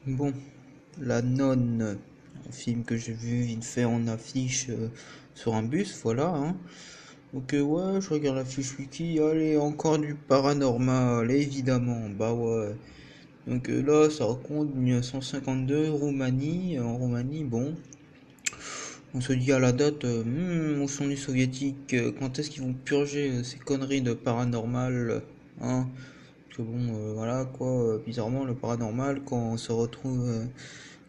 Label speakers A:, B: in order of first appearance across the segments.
A: Bon, La Nonne, un film que j'ai vu vite fait en affiche sur un bus, voilà, hein. Donc ouais, je regarde la fiche wiki, allez, encore du paranormal, évidemment, bah ouais. Donc là, ça raconte 1952, Roumanie. En Roumanie, bon, on se dit à la date, où sont les soviétiques? Quand est-ce qu'ils vont purger ces conneries de paranormal, hein? Parce que bon, voilà quoi, bizarrement, le paranormal, quand on se retrouve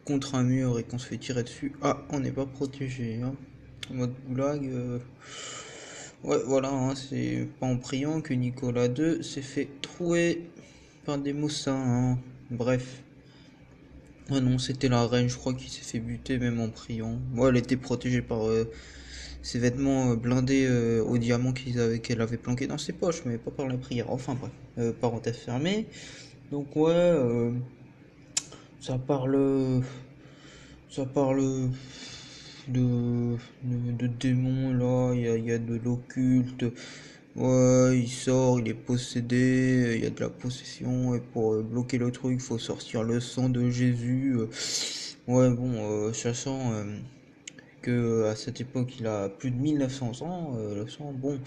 A: contre un mur et qu'on se fait tirer dessus, ah, on n'est pas protégé, hein. En mode goulag, ouais, voilà, hein, c'est pas en priant que Nicolas II s'est fait trouer par des moussins, hein. Bref. Ah non, c'était la reine, je crois, qui s'est fait buter même en priant. Moi, elle était protégée par ses vêtements blindés au diamant qu'elle avait planqué dans ses poches, mais pas par la prière. Enfin bref, parenthèse fermée. Donc ouais, ça parle, ça parle de démons là. Il y a de l'occulte. Ouais, il sort, il est possédé, il y a de la possession, et pour bloquer le truc, il faut sortir le sang de Jésus. Ouais, bon, sachant que à cette époque, il a plus de 1900 ans, le sang, bon,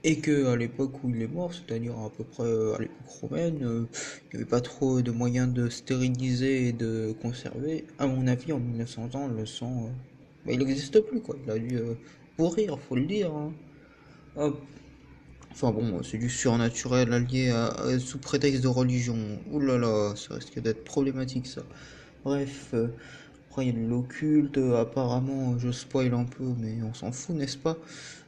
A: et que à l'époque où il est mort, c'est-à-dire à peu près à l'époque romaine, il n'y avait pas trop de moyens de stériliser et de conserver. À mon avis, en 1900 ans, le sang, bah, il n'existe plus, quoi. Il a dû pourrir, faut le dire, hein. Hop. Enfin bon, c'est du surnaturel allié sous prétexte de religion. Ouh là là, ça risque d'être problématique ça. Bref, après il y a de l'occulte, apparemment je spoil un peu, mais on s'en fout, n'est-ce pas?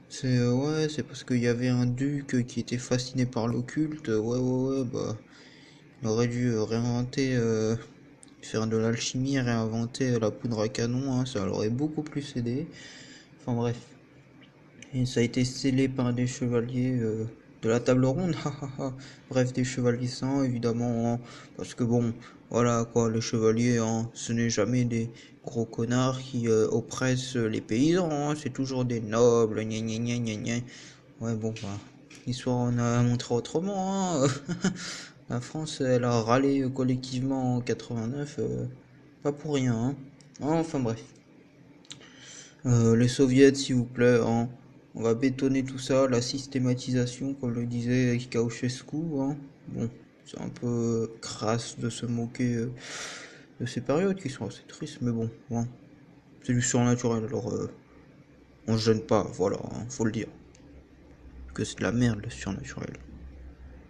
A: C'est ouais, c'est parce qu'il y avait un duc qui était fasciné par l'occulte. Ouais, ouais, ouais, bah il aurait dû réinventer, faire de l'alchimie, réinventer la poudre à canon, hein, ça l'aurait beaucoup plus aidé. Enfin bref. Et ça a été scellé par des chevaliers de la table ronde, bref, des chevaliers saints, évidemment, hein, parce que bon, voilà quoi, les chevaliers, hein, ce n'est jamais des gros connards qui oppressent les paysans, hein, c'est toujours des nobles, gna gna gna gna gna. Ouais, bon, bah, l'histoire en a montré autrement, hein. La France, elle a râlé collectivement en 89, pas pour rien, hein. Enfin bref. Les soviets, s'il vous plaît, hein. On va bétonner tout ça, la systématisation, comme le disait Ceausescu, hein. Bon, c'est un peu crasse de se moquer de ces périodes qui sont assez tristes, mais bon, hein. C'est du surnaturel, alors on se gêne pas, voilà, hein, faut le dire. Que c'est de la merde, le surnaturel.